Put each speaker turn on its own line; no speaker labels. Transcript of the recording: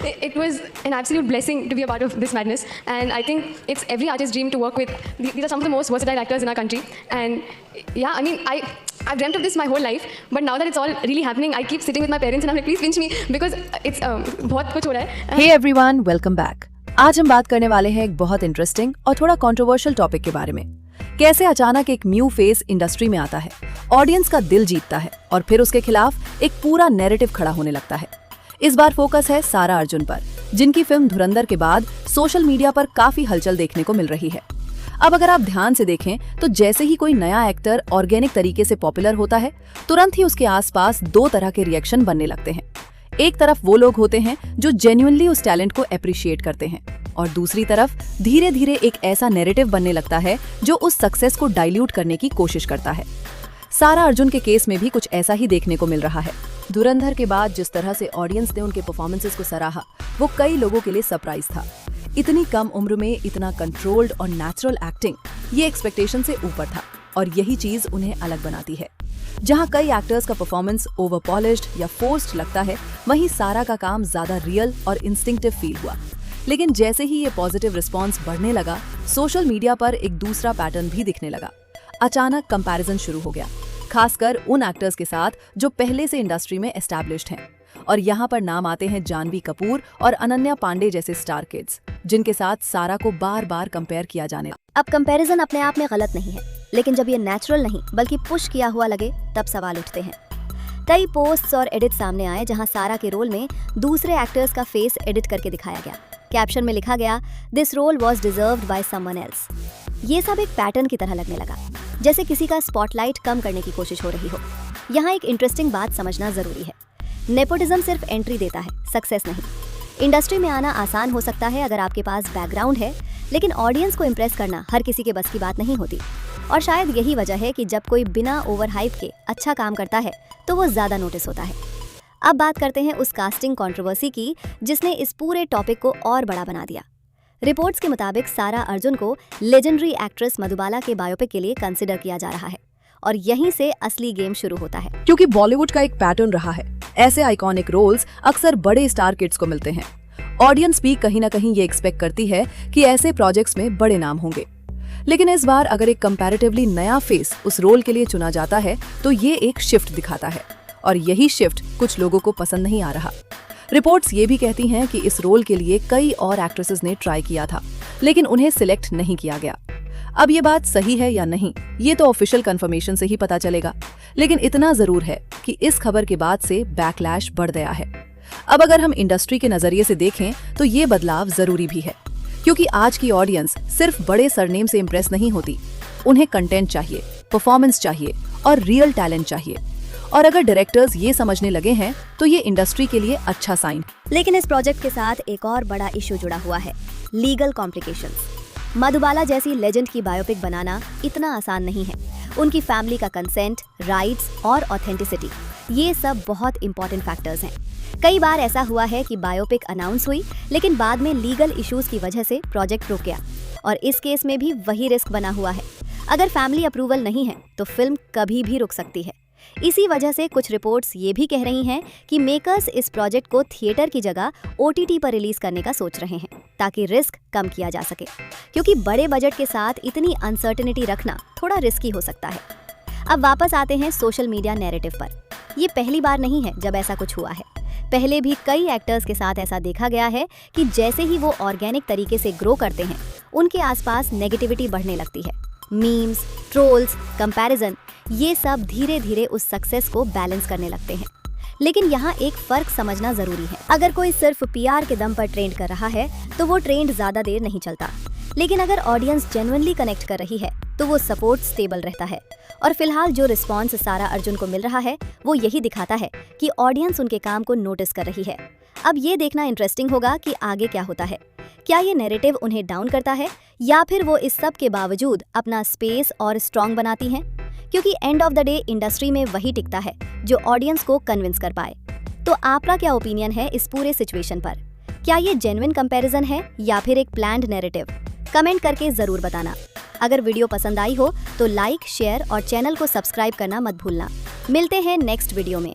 It was an absolute blessing to be a part of this madness, and I think it's every artist's dream to work with. These are some of the most versatile actors in our country, and yeah, I mean, I've dreamt of this my whole life, but now that it's all really happening, I keep sitting with my parents and I'm like, please pinch me because it's बहुत कुछ हो रहा है.
Hey everyone, welcome back. आज हम बात करने वाले हैं एक बहुत इंटरेस्टिंग और थोड़ा कंट्रोवर्शियल टॉपिक के बारे में. कैसे अचानक एक न्यू फेस इंडस्ट्री में आता है, ऑडियंस का दिल जीतता है और फिर उसके खिलाफ एक पूरा नैरेटिव खड़ा होने लगता है. इस बार फोकस है सारा अर्जुन पर, जिनकी फिल्म धुरंधर के बाद सोशल मीडिया पर काफी हलचल देखने को मिल रही है. अब अगर आप ध्यान से देखें तो जैसे ही कोई नया एक्टर ऑर्गेनिक तरीके से पॉपुलर होता है, तुरंत ही उसके आसपास दो तरह के रिएक्शन बनने लगते हैं. एक तरफ वो लोग होते हैं जो जेन्युइनली उस टैलेंट को अप्रिशिएट करते हैं, और दूसरी तरफ धीरे धीरे एक ऐसा नैरेटिव बनने लगता है जो उस सक्सेस को डाइल्यूट करने की कोशिश करता है. सारा अर्जुन के केस में भी कुछ ऐसा ही देखने को मिल रहा है. धुरंधर के बाद जिस तरह से ऑडियंस ने उनके परफॉर्मेंसेस को सराहा, वो कई लोगों के लिए सरप्राइज था. इतनी कम उम्र में इतना कंट्रोल्ड और नेचुरल एक्टिंग, ये एक्सपेक्टेशन से ऊपर था, और यही चीज उन्हें अलग बनाती है. जहां कई एक्टर्स का परफॉर्मेंस ओवर पॉलिश्ड या फोर्स्ड लगता है, वहीं सारा का काम ज्यादा रियल और इंस्टिंक्टिव फील हुआ. लेकिन जैसे ही ये पॉजिटिव रिस्पॉन्स बढ़ने लगा, सोशल मीडिया पर एक दूसरा पैटर्न भी दिखने लगा. अचानक कंपैरिजन शुरू हो गया, खासकर उन एक्टर्स के साथ जो पहले से इंडस्ट्री में एस्टैब्लिश्ड हैं. और यहाँ पर नाम आते हैं जानवी कपूर और अनन्या पांडे जैसे स्टार किड्स, जिनके साथ सारा को बार बार कंपेयर किया जाने लगा.
अब कंपैरिजन अपने आप में गलत नहीं है, लेकिन जब ये नेचुरल नहीं बल्कि पुश किया हुआ लगे, तब सवाल उठते हैं. कई पोस्ट्स और एडिट सामने आए जहां सारा के रोल में दूसरे एक्टर्स का फेस एडिट करके दिखाया गया. कैप्शन में लिखा गया, this role was deserved by someone else. ये सब एक पैटर्न की तरह लगने लगा, जैसे किसी का स्पॉटलाइट कम करने की कोशिश हो रही हो. यहाँ एक इंटरेस्टिंग बात समझना जरूरी है. नेपोटिज्म सिर्फ एंट्री देता है, सक्सेस नहीं. इंडस्ट्री में आना आसान हो सकता है अगर आपके पास बैकग्राउंड है, लेकिन ऑडियंस को इम्प्रेस करना हर किसी के बस की बात नहीं होती. और शायद यही वजह है कि जब कोई बिना ओवर हाइप के अच्छा काम करता है तो वो ज्यादा नोटिस होता है. अब बात करते हैं उस कास्टिंग कंट्रोवर्सी की जिसने इस पूरे टॉपिक को और बड़ा बना दिया. रिपोर्ट्स के मुताबिक सारा अर्जुन को लेजेंडरी एक्ट्रेस मधुबाला के बायोपिक के लिए कंसिडर किया जा रहा है, और यहीं से असली गेम शुरू होता है.
क्योंकि बॉलीवुड का एक पैटर्न रहा है, ऐसे आइकॉनिक रोल्स अक्सर बड़े स्टार किड्स को मिलते हैं. ऑडियंस भी कहीं ना कहीं ये एक्सपेक्ट करती है कि ऐसे प्रोजेक्ट्स में बड़े नाम होंगे. लेकिन इस बार अगर एक कंपैरेटिवली नया फेस उस रोल के लिए चुना जाता है तो ये एक शिफ्ट दिखाता है, और यही शिफ्ट कुछ लोगों को पसंद नहीं आ रहा. रिपोर्ट्स ये भी कहती हैं कि इस रोल के लिए कई और एक्ट्रेसेस ने ट्राई किया था, लेकिन उन्हें सिलेक्ट नहीं किया गया. अब ये बात सही है या नहीं, ये तो ऑफिशियल कंफर्मेशन से ही पता चलेगा. लेकिन इतना जरूर है कि इस खबर के बाद से बैकलैश बढ़ गया है. अब अगर हम इंडस्ट्री के नजरिए से देखें तो ये बदलाव जरूरी भी है, क्योंकि आज की ऑडियंस सिर्फ बड़े सरनेम से इम्प्रेस नहीं होती. उन्हें कंटेंट चाहिए, परफॉर्मेंस चाहिए और रियल टैलेंट चाहिए. और अगर डायरेक्टर्स ये समझने लगे हैं तो ये इंडस्ट्री के लिए अच्छा साइन.
लेकिन इस प्रोजेक्ट के साथ एक और बड़ा इशू जुड़ा हुआ है, लीगल कॉम्प्लिकेशंस. मधुबाला जैसी लेजेंड की बायोपिक बनाना इतना आसान नहीं है. उनकी फैमिली का कंसेंट, राइट्स और ऑथेंटिसिटी, ये सब बहुत इंपॉर्टेंट फैक्टर्स हैं. कई बार ऐसा हुआ है कि बायोपिक अनाउंस हुई, लेकिन बाद में लीगल इश्यूज की वजह से प्रोजेक्ट रुक गया, और इस केस में भी वही रिस्क बना हुआ है. अगर फैमिली अप्रूवल नहीं है तो फिल्म कभी भी रुक सकती है. इसी वजह से कुछ रिपोर्ट्स ये भी कह रही हैं कि मेकर्स इस प्रोजेक्ट को थिएटर की जगह OTT पर रिलीज करने का सोच रहे हैं, ताकि रिस्क कम किया जा सके, क्योंकि बड़े बजट के साथ इतनी अनसर्टेनिटी रखना थोड़ा रिस्की हो सकता है. अब वापस आते हैं सोशल मीडिया नैरेटिव पर. ये पहली बार नहीं है जब ऐसा कुछ हुआ है. पहले भी कई एक्टर्स के साथ ऐसा देखा गया है कि जैसे ही वो ऑर्गेनिक तरीके से ग्रो करते हैं, उनके आसपास नेगेटिविटी बढ़ने लगती है. मीम्स, ट्रोल्स, कंपैरिजन, ये सब धीरे धीरे उस सक्सेस को बैलेंस करने लगते हैं. लेकिन यहाँ एक फर्क समझना जरूरी है. अगर कोई सिर्फ PR के दम पर ट्रेंड कर रहा है तो वो ट्रेंड ज्यादा देर नहीं चलता. लेकिन अगर ऑडियंस जेन्युइनली कनेक्ट कर रही है तो वो सपोर्ट स्टेबल रहता है. और फिलहाल जो रिस्पॉन्स सारा अर्जुन को मिल रहा है वो यही दिखाता है कि ऑडियंस उनके काम को नोटिस कर रही है. अब ये देखना इंटरेस्टिंग होगा कि आगे क्या होता है. क्या ये नैरेटिव उन्हें डाउन करता है, या फिर वो इस सब के बावजूद अपना स्पेस और स्ट्रॉन्ग बनाती हैं? क्योंकि end of the day industry में वही टिकता है जो ऑडियंस को कन्विंस कर पाए. तो आपका क्या ओपिनियन है इस पूरे सिचुएशन पर? क्या ये जेन्युइन कंपैरिजन है या फिर एक प्लान्ड नैरेटिव? कमेंट करके जरूर बताना. अगर वीडियो पसंद आई हो तो लाइक, शेयर और चैनल को सब्सक्राइब करना मत भूलना. मिलते हैं नेक्स्ट वीडियो में.